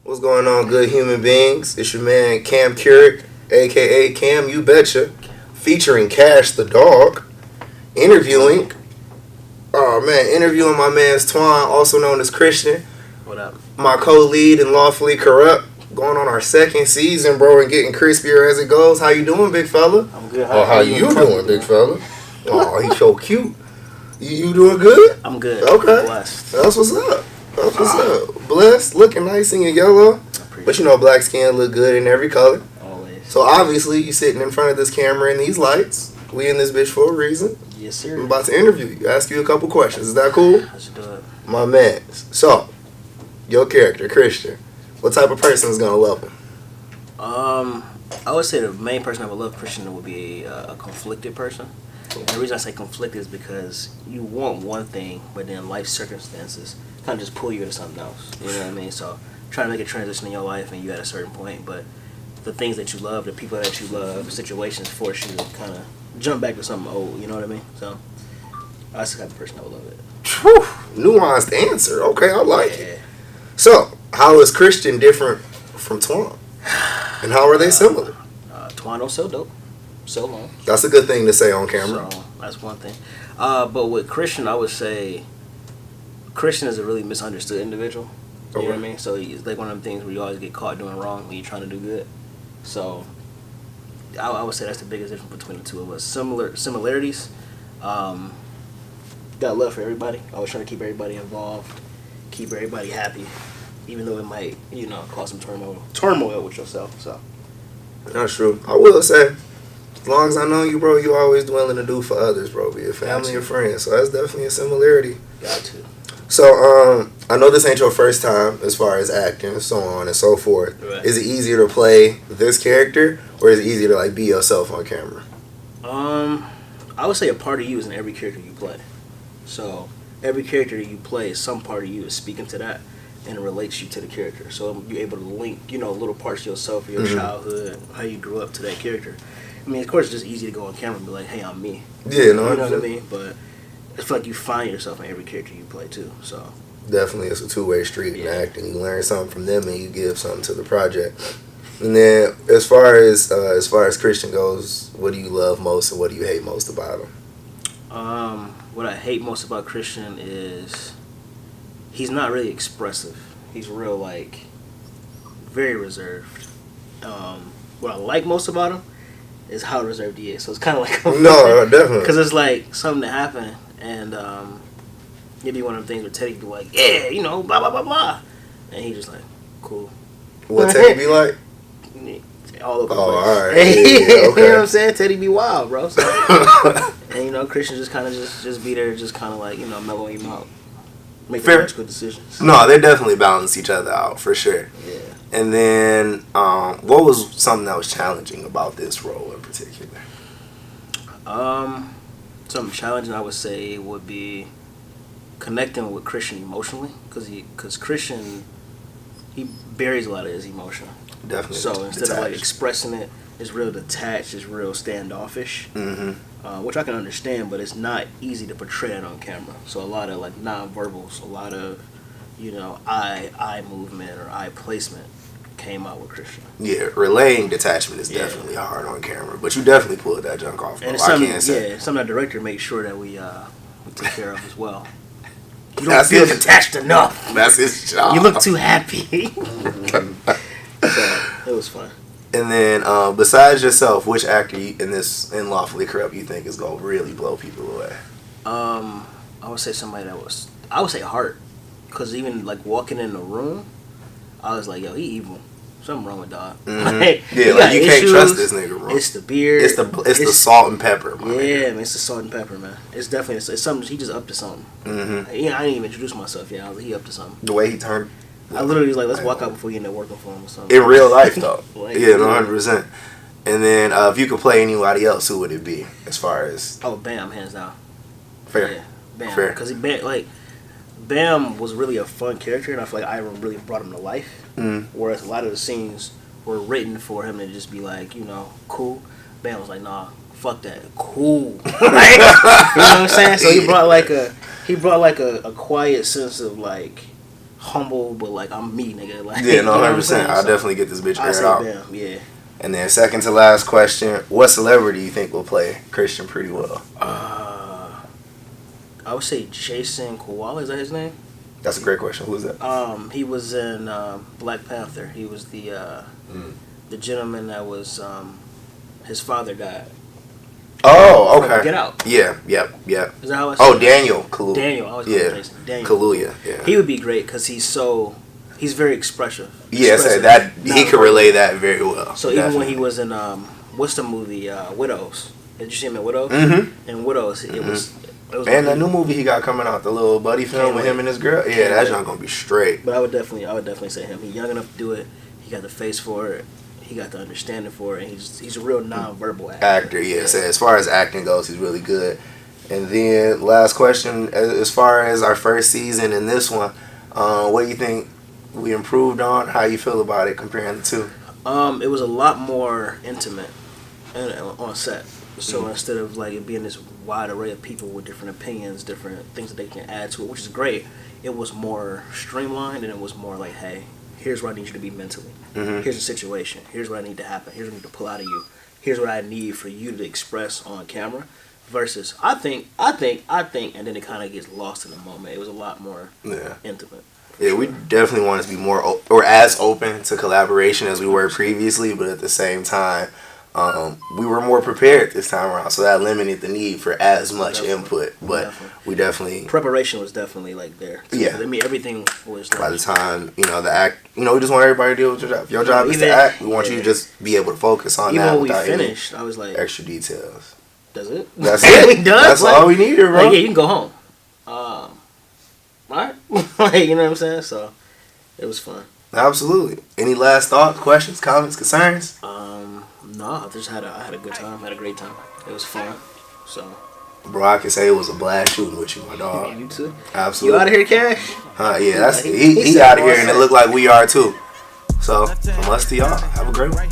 What's going on, good human beings? It's your man Cam Curick, aka Cam You Betcha, featuring Cash the Dog, interviewing, interviewing my man's Twine, also known as Christian. What up? My co-lead in Lawfully Corrupt, going on our second season, bro, and getting crispier as it goes. How you doing, big fella? I'm good. How you doing, big fella? Oh, he's so cute. You doing good? I'm good. Okay. I'm blessed. That's what's up. That's what's up. Blessed, looking nice in your yellow. But you know, black skin look good in every color. Always. So obviously, you sitting in front of this camera and these lights. We in this bitch for a reason. Yes, sir. I'm about to interview you. Ask you a couple questions. Is that cool? Let's do it. My man. So, your character, Christian. What type of person is gonna love him? I would say the main person I would love Christian would be a conflicted person. And the reason I say conflicted is because you want one thing, but then life circumstances kind of just pull you into something else. You know what I mean? So trying to make a transition in your life and you at a certain point, but the things that you love, the people that you love, situations force you to kind of jump back to something old. You know what I mean? So that's the type of person I would love it. Whew, nuanced answer. Okay, I like it. Yeah. So, how is Christian different from Twine? And how are they similar? Twine don't sell dope. So long. That's a good thing to say on camera. So that's one thing. But with Christian, I would say Christian is a really misunderstood individual. You know what I mean? So it's like one of them things where you always get caught doing wrong when you're trying to do good. So I would say that's the biggest difference between the two of us. Similarities. Got love for everybody. Always trying to keep everybody involved, keep everybody happy, even though it might, cause some turmoil with yourself. So That's true. I will say, as long as I know you, bro, you always willing to do for others, bro. Be it family or friends. So that's definitely a similarity. got to. So, I know this ain't your first time as far as acting and so on and so forth. Right. Is it easier to play this character or is it easier to like be yourself on camera? I would say a part of you is in every character you play. So every character that you play, some part of you is speaking to that and it relates you to the character. So you're able to link, little parts of yourself, your childhood, how you grew up to that character. I mean, of course, it's just easy to go on camera and be like, "Hey, I'm me." Yeah, no, you know what I mean. But I feel like you find yourself in every character you play too. So definitely, it's a two-way street in acting. You learn something from them and you give something to the project. And then, as far as Christian goes, what do you love most and what do you hate most about him? What I hate most about Christian is he's not really expressive. He's real, very reserved. What I like most about him is how reserved he is. So it's kind of like no, definitely, because it's like something that happened, and it'd be one of the things where Teddy be like, "Yeah, blah blah blah blah," and he just like, "Cool." What Teddy be like? All over the place. All right. Yeah, okay. You know what I'm saying? Teddy be wild, bro. So, and Christian just kind of just be there, just kind of like mellowing him out, make good decisions. No, they definitely balance each other out for sure. Yeah. And then, what was something that was challenging about this role in particular? Something challenging I would say would be connecting with Christian emotionally, because Christian, he buries a lot of his emotion. Definitely. So instead of expressing it, it's real detached, it's real standoffish, which I can understand, but it's not easy to portray it on camera. So a lot of non-verbals, a lot of eye movement or eye placement came out with Christian. Yeah, relaying detachment is definitely hard on camera, but you definitely pulled that junk off. And it's something that director makes sure that we take care of as well. You don't feel detached enough. That's his job. You look too happy. So it was fun. And then, besides yourself, which actor in Lawfully Corrupt you think is gonna really blow people away? I would say I would say Hart, because even walking in the room, I was like, yo, he evil. Something wrong with dog. Mm-hmm. You can't trust this nigga, bro. It's the beard. It's the salt and pepper, man. Yeah, man, it's the salt and pepper, man. It's definitely it's something. He just up to something. Mm-hmm. I didn't even introduce myself yet. I was like, he up to something. The way he turned. I literally was like, let's walk out before you end up working for him or something. In real life, though. 100%. And then, if you could play anybody else, who would it be? As far as Bam, hands down. Fair. Yeah, Bam. Fair. Because Bam was really a fun character, and I feel like Iron really brought him to life. Whereas a lot of the scenes were written for him to just be like, cool. Bam was like, nah, fuck that, cool. You know what I'm saying? So he brought a quiet sense of humble, but like I'm me, nigga. Like, Yeah, no, you know 100%. I'll definitely get this bitch I aired say out. damn, yeah. And then second to last question, what celebrity you think will play Christian pretty well? I would say Jason Koala. Is that his name? That's a great question. Who is that? He was in Black Panther. He was the gentleman that was his father died. Oh, okay. Get Out. Yeah. Is that how I say Oh, it? Daniel Kaluuya. Daniel. I always call him Jason. Daniel. Kaluuya. Yeah. He would be great because he's very expressive. Yeah, so that he could relay that very well. So definitely. even when he was in what's the movie Widows? Did you see him in Widows? Mm-hmm. In Widows, it was. And the new movie he got coming out, the little buddy film with him and his girl. Yeah, that's not gonna be straight. But I would definitely say him. He's young enough to do it. He got the face for it. He got the understanding for it. And he's a real non-verbal actor. Yeah. So as far as acting goes, he's really good. And then last question, as far as our first season and this one, what do you think we improved on? How you feel about it comparing the two? It was a lot more intimate on set. So instead of like it being this wide array of people with different opinions, different things that they can add to it, which is great, it was more streamlined and it was more like, hey, here's where I need you to be mentally. Mm-hmm. Here's the situation. Here's what I need to happen. Here's what I need to pull out of you. Here's what I need for you to express on camera. Versus, I think, and then it kind of gets lost in the moment. It was a lot more intimate. Yeah, we definitely wanted to be more or as open to collaboration as we were previously, but at the same time, we were more prepared this time around, so that limited the need for as much input. But we definitely preparation was definitely like there. Yeah, I mean everything was. By the time the act, we just want everybody to deal with your job. If your job is to act, we want you to just be able to focus on that. Even when we finished, I was like extra details. Does it? That's it. That's all we needed, bro. Like, yeah, you can go home. All right, like, you know what I'm saying? So it was fun. Absolutely. Any last thoughts, questions, comments, concerns? No, I had a good time. Had a great time. It was fun. So, bro, I can say it was a blast shooting with you, my dog. You too. Absolutely. You out of here, Cash? Yeah, that's he out of here, and it looked like we are too. So, from us to y'all, have a great one.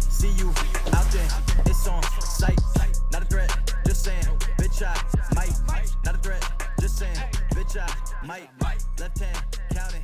See you out there. It's on sight. Not a threat. Just saying. Bitch, I might. Not a threat. Just saying. Bitch, I might. Left hand counting.